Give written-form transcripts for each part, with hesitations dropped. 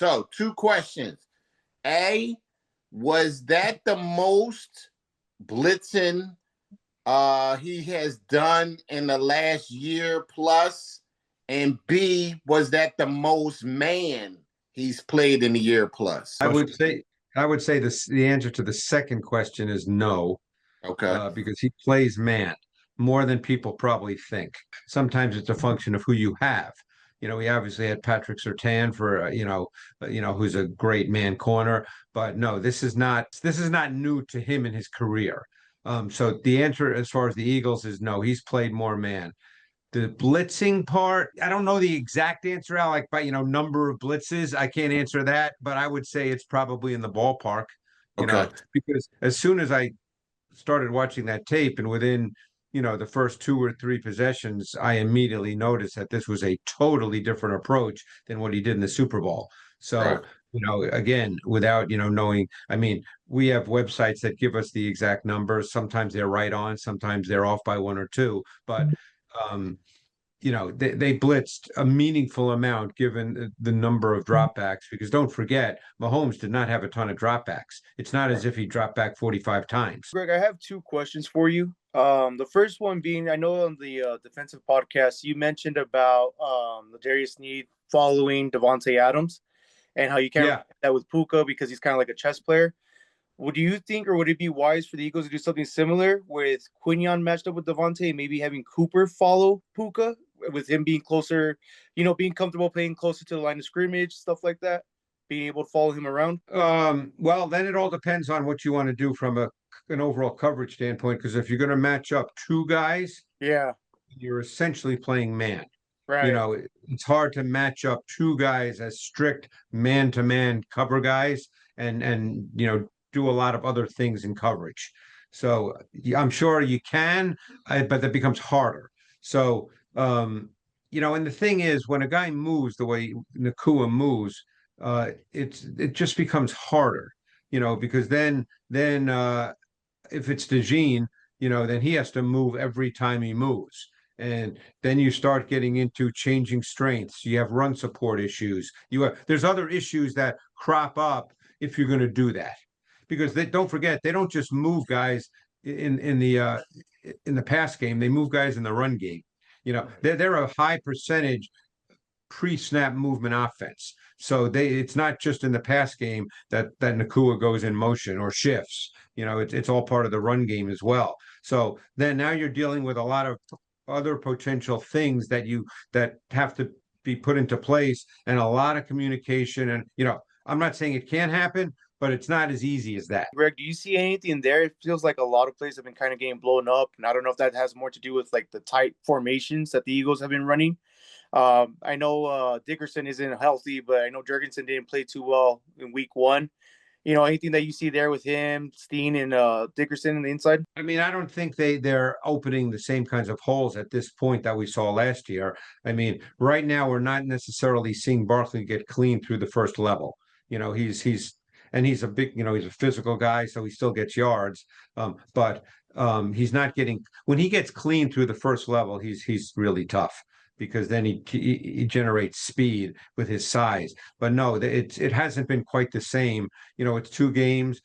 So, two questions. A, was that the most blitzing he has done in the last year plus? And B, was that the most man he's played in a year plus? I would say this. The answer to the second question is no, Okay. because he plays man more than people probably think. Sometimes it's a function of who you have. We obviously had Patrick Surtain for who's a great man corner, but no, this is not new to him in his career. So the answer as far as the Eagles is no, he's played more man. The blitzing part, I don't know the exact answer, Al, like by number of blitzes. I can't answer that, but I would say it's probably in the ballpark, Okay. because as soon as I started watching that tape and within the first two or three possessions, I immediately noticed that this was a totally different approach than what he did in the Super Bowl. So Right. again, without knowing, I mean, we have websites that give us the exact numbers. Sometimes they're right on, sometimes they're off by one or two, but um they blitzed a meaningful amount given the number of dropbacks, because don't forget, Mahomes did not have a ton of dropbacks. It's not as if he dropped back 45 times. Greg, I have two questions for you. The first one being, I know on the defensive podcast, you mentioned about Za'DariusSmith following Devontae Adams and how you can't do that with Puka because he's kind of like a chess player. Would you think, or would it be wise for the Eagles to do something similar with Quinion matched up with Devontae, maybe having Cooper follow Puka with him being closer, being comfortable playing closer to the line of scrimmage, stuff like that, being able to follow him around? Well, then it all depends on what you want to do from an overall coverage standpoint, because if you're going to match up two guys, you're essentially playing man. Right. It's hard to match up two guys as strict man-to-man cover guys and do a lot of other things in coverage. So I'm sure you can, but that becomes harder. So, and the thing is, when a guy moves the way Nacua moves, it just becomes harder, because then if it's DeJean, then he has to move every time he moves. And then you start getting into changing strengths. You have run support issues. There's other issues that crop up if you're going to do that, because don't forget, they don't just move guys in the pass game. They move guys in the run game. They're a high percentage pre-snap movement offense. So it's not just in the pass game that Nacua goes in motion or shifts. It's all part of the run game as well. So then now you're dealing with a lot of other potential things that have to be put into place, and a lot of communication. And I'm not saying it can't happen, but it's not as easy as that. Greg, do you see anything there? It feels like a lot of plays have been kind of getting blown up, and I don't know if that has more to do with like the tight formations that the Eagles have been running. I know Dickerson isn't healthy, but I know Jurgensen didn't play too well in week one. Anything that you see there with him, Steen, and Dickerson on the inside? I mean, I don't think they're opening the same kinds of holes at this point that we saw last year. I mean, right now we're not necessarily seeing Barkley get clean through the first level. He's a big, he's a physical guy, so he still gets yards. But he's not getting, when he gets clean through the first level, he's really tough, because then he generates speed with his size. But no, it hasn't been quite the same. It's 2 games.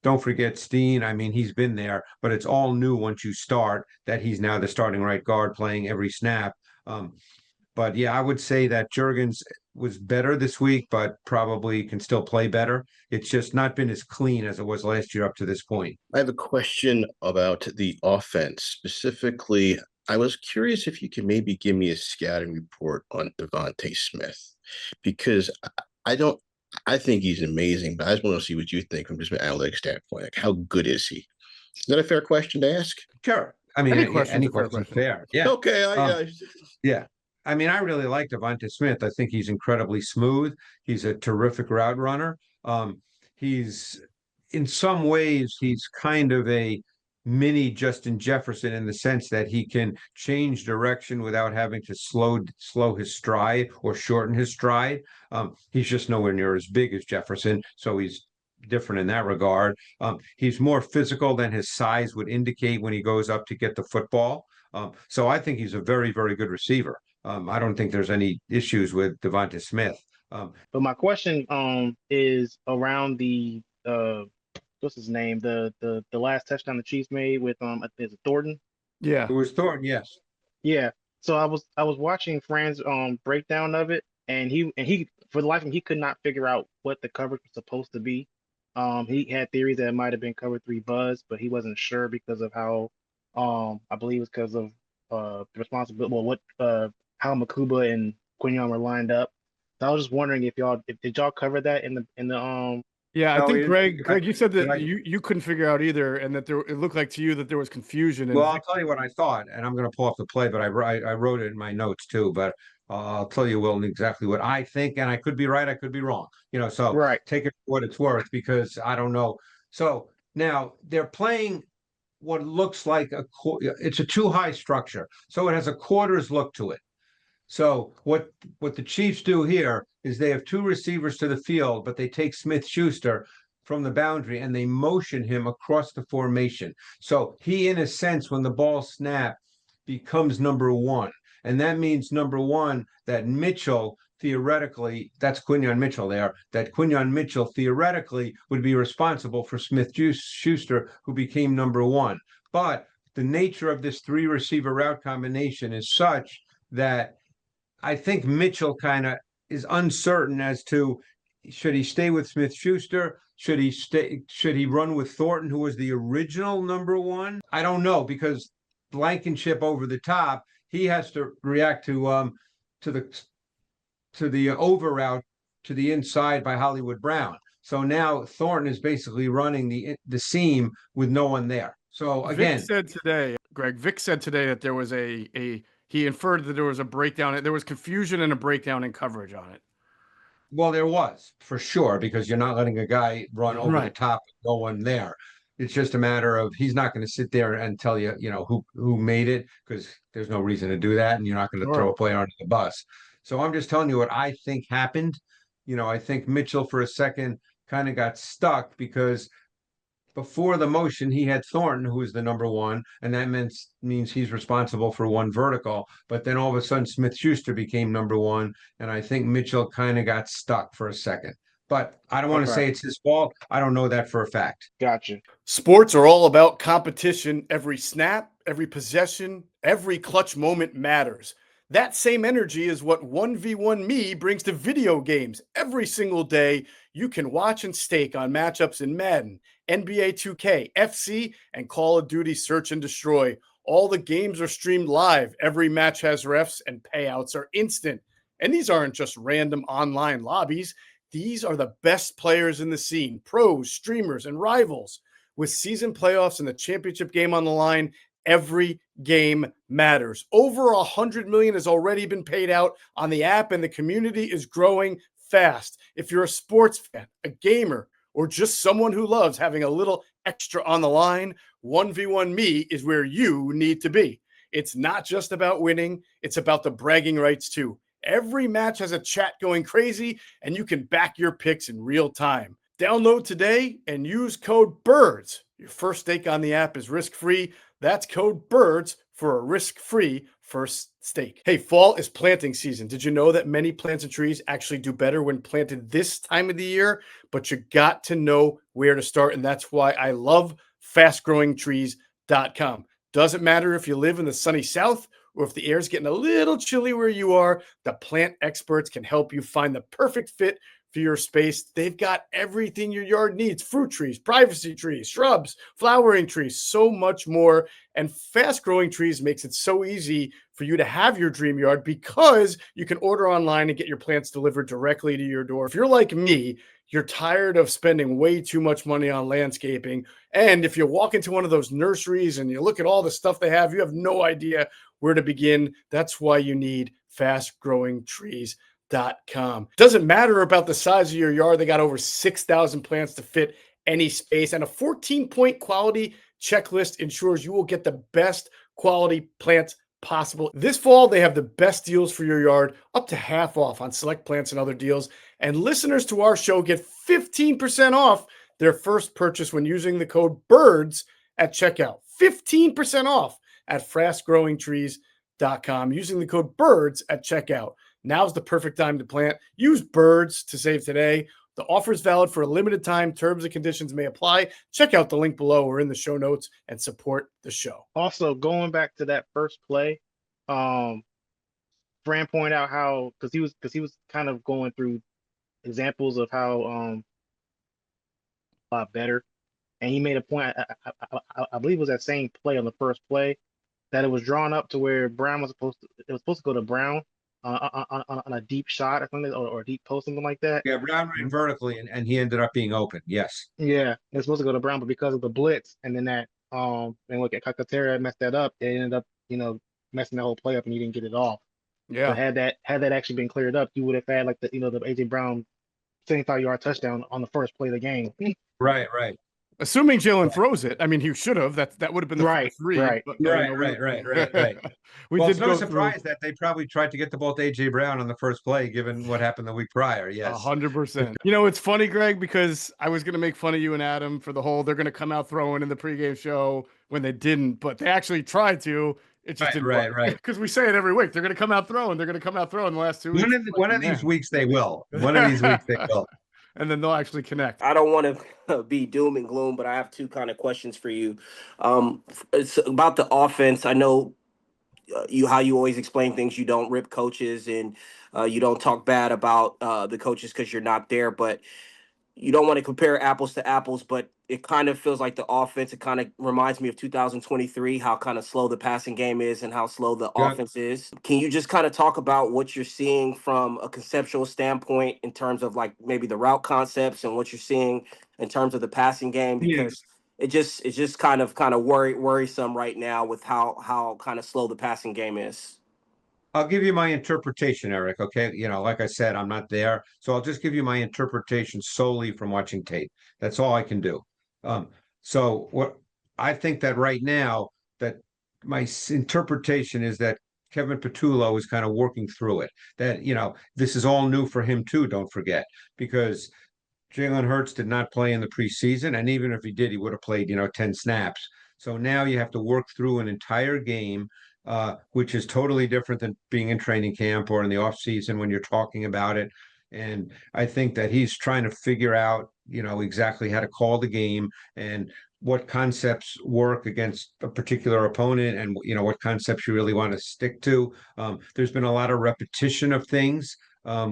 Don't forget Steen. I mean, he's been there, but it's all new once you start that he's now the starting right guard playing every snap. But yeah, I would say that Jurgens was better this week, but probably can still play better. It's just not been as clean as it was last year up to this point. I have a question about the offense. Specifically, I was curious if you could maybe give me a scouting report on Devonta Smith, because I think he's amazing, but I just want to see what you think from just an analytics standpoint. Like, how good is he? Is that a fair question to ask? Sure. I mean, any question is fair. Yeah. Okay. Yeah. I mean, I really like Devonta Smith. I think he's incredibly smooth. He's a terrific route runner. He's, in some ways, he's kind of a mini Justin Jefferson, in the sense that he can change direction without having to slow his stride or shorten his stride. He's just nowhere near as big as Jefferson, so he's different in that regard. He's more physical than his size would indicate when he goes up to get the football. So I think he's a very, very good receiver. I don't think there's any issues with Devonta Smith. But my question is around the what's his name? The last touchdown the Chiefs made with is it Thornton? Yeah. It was Thornton, yes. Yeah. So I was watching Fran's breakdown of it, and he for the life of him he could not figure out what the coverage was supposed to be. He had theories that it might have been cover three buzz, but he wasn't sure because of how I believe it was because of the responsibility, well, what how Makuba and Quinion were lined up. So I was just wondering if did y'all cover that in the Yeah, I No, think Greg, you said that I- you couldn't figure out either, and that it looked like to you that there was confusion. And Well, I'll tell you what I thought, and I'm going to pull off the play, but I wrote it in my notes too. But I'll tell you, Will, exactly what I think, and I could be right, I could be wrong. So right. take it for what it's worth because I don't know. So now they're playing what looks like it's a too high structure, so it has a quarters look to it. So what the Chiefs do here is they have two receivers to the field, but they take Smith-Schuster from the boundary and they motion him across the formation. So he, in a sense, when the ball snapped, becomes number one. And that means, number one, that Mitchell, theoretically, that's Quinion Mitchell there, that Quinion Mitchell theoretically would be responsible for Smith-Schuster, who became number one. But the nature of this three receiver route combination is such that I think Mitchell kind of is uncertain as to should he stay with Smith-Schuster? Should he run with Thornton, who was the original number one? I don't know, because Blankenship over the top, he has to react to the over route to the inside by Hollywood Brown. So now Thornton is basically running the seam with no one there. So again, Vic said today that there was he inferred that there was a breakdown. There was confusion and a breakdown in coverage on it. Well, there was for sure, because you're not letting a guy run over the top with no one there. It's just a matter of he's not going to sit there and tell you, who made it, because there's no reason to do that, and you're not going to throw a player under the bus. So I'm just telling you what I think happened. I think Mitchell for a second kind of got stuck because before the motion, he had Thornton, who was the number one, and that means he's responsible for one vertical. But then all of a sudden, Smith-Schuster became number one, and I think Mitchell kind of got stuck for a second. But I don't want to say it's his fault. I don't know that for a fact. Gotcha. Sports are all about competition. Every snap, every possession, every clutch moment matters. That same energy is what 1v1 Me brings to video games. Every single day, you can watch and stake on matchups in Madden, NBA 2K, FC, and Call of Duty Search and Destroy. All the games are streamed live. Every match has refs, and payouts are instant. And these aren't just random online lobbies. These are the best players in the scene, pros, streamers, and rivals. With season playoffs and the championship game on the line, every game matters. Over $100 million has already been paid out on the app, and the community is growing fast. If you're a sports fan, a gamer, or just someone who loves having a little extra on the line, 1v1 Me is where you need to be. It's not just about winning, it's about the bragging rights too. Every match has a chat going crazy, and you can back your picks in real time. Download today and use code BIRDS. Your first stake on the app is risk-free. That's code BIRDS for a risk-free first stake. Hey, fall is planting season. Did you know that many plants and trees actually do better when planted this time of the year? But you got to know where to start, and that's why I love fastgrowingtrees.com. Doesn't matter if you live in the sunny south or if the air's getting a little chilly where you are, the plant experts can help you find the perfect fit for your space. They've got everything your yard needs: fruit trees, privacy trees, shrubs, flowering trees, so much more. And Fast Growing Trees makes it so easy for you to have your dream yard because you can order online and get your plants delivered directly to your door. If you're like me, you're tired of spending way too much money on landscaping. And if you walk into one of those nurseries and you look at all the stuff they have, you have no idea where to begin. That's why you need fastgrowingtrees.com. Doesn't matter about the size of your yard. They got over 6,000 plants to fit any space, and a 14-point quality checklist ensures you will get the best quality plants possible. This fall, they have the best deals for your yard, up to half off on select plants and other deals. And listeners to our show get 15% off their first purchase when using the code BIRDS at checkout. 15% off at fastgrowingtrees.com using the code BIRDS at checkout. Now's the perfect time to plant. Use Birds to save today. The offer is valid for a limited time. Terms and conditions may apply. Check out the link below or in the show notes and support the show. Also, going back to that first play, Fran pointed out how because he was kind of going through examples of how a lot better, and he made a point. I believe it was that same play on the first play that it was drawn up to where Brown was supposed to go to Brown on a deep shot or something, or a deep post, something like that. Yeah, Brown ran vertically, and he ended up being open. Yes. Yeah, it's supposed to go to Brown, but because of the blitz and then that and look at Kakatera messed that up, it ended up messing the whole play up, and he didn't get it off. Yeah. But had that actually been cleared up, you would have had like the AJ Brown 75-yard touchdown on the first play of the game. Right. Assuming Jalen throws it, I mean, he should have. That would have been the Right, first read. right. But, Right. We Well, did it's no go surprise through that they probably tried to get the ball to AJ Brown on the first play, given what happened the week prior. Yes. 100%. It's funny, Greg, because I was going to make fun of you and Adam for the whole they're going to come out throwing in the pregame show when they didn't, but they actually tried to. It just didn't work. Right. Because we say it every week. They're going to come out throwing. They're going to come out throwing the last 2 weeks. One of these weeks they will. One of these weeks they will. And then they'll actually connect. I don't want to be doom and gloom, but I have two kind of questions for you. It's about the offense. I know how you always explain things. You don't rip coaches and you don't talk bad about the coaches because you're not there, but you don't want to compare apples to apples, but it kind of feels like the offense, it kind of reminds me of 2023, how kind of slow the passing game is and how slow the offense is. Can you just kind of talk about what you're seeing from a conceptual standpoint in terms of like maybe the route concepts and what you're seeing in terms of the passing game? Because it's just kind of worrisome right now with how kind of slow the passing game is. I'll give you my interpretation, Eric. Okay. Like I said, I'm not there. So I'll just give you my interpretation solely from watching tape. That's all I can do. So what I think that right now that my interpretation is that Kevin Patullo is kind of working through it. That, this is all new for him too, don't forget, because Jalen Hurts did not play in the preseason. And even if he did, he would have played, 10 snaps. So now you have to work through an entire game, which is totally different than being in training camp or in the off season when you're talking about it. And I think that he's trying to figure out, exactly how to call the game and what concepts work against a particular opponent and, what concepts you really want to stick to. There's been a lot of repetition of things,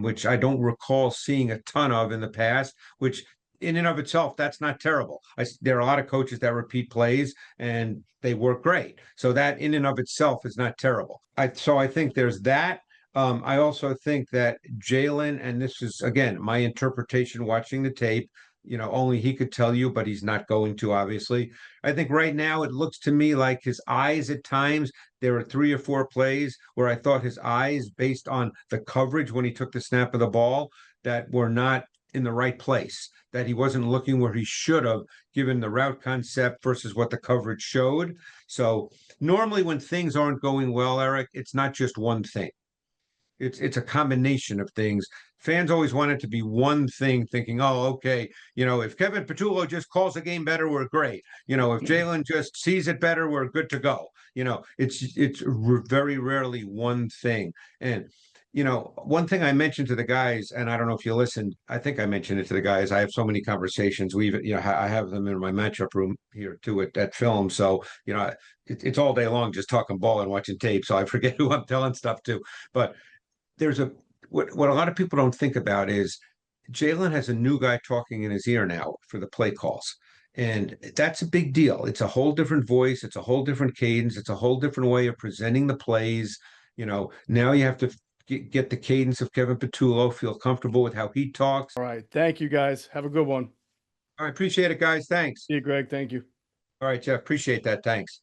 which I don't recall seeing a ton of in the past, which in and of itself, that's not terrible. There are a lot of coaches that repeat plays and they work great. So that in and of itself is not terrible. So I think there's that. I also think that Jalen, and this is, again, my interpretation watching the tape, only he could tell you, but he's not going to, obviously. I think right now it looks to me like his eyes at times, there were 3 or 4 plays where I thought his eyes, based on the coverage when he took the snap of the ball, that were not in the right place, that he wasn't looking where he should have, given the route concept versus what the coverage showed. So normally when things aren't going well, Eric, it's not just one thing. It's a combination of things. Fans always want it to be one thing, thinking, oh, okay, if Kevin Patullo just calls the game better, we're great. If Jalen just sees it better, we're good to go. It's very rarely one thing. And one thing I mentioned to the guys, and I don't know if you listened, I think I mentioned it to the guys. I have so many conversations. I have them in my matchup room here too at film. So, it's all day long just talking ball and watching tape. So I forget who I'm telling stuff to. But there's what a lot of people don't think about is Jalen has a new guy talking in his ear now for the play calls. And that's a big deal. It's a whole different voice. It's a whole different cadence. It's a whole different way of presenting the plays. Now you have to get the cadence of Kevin Patullo, feel comfortable with how he talks. All right. Thank you, guys. Have a good one. All right. Appreciate it, guys. Thanks. See you, Greg. Thank you. All right, Jeff. Appreciate that. Thanks.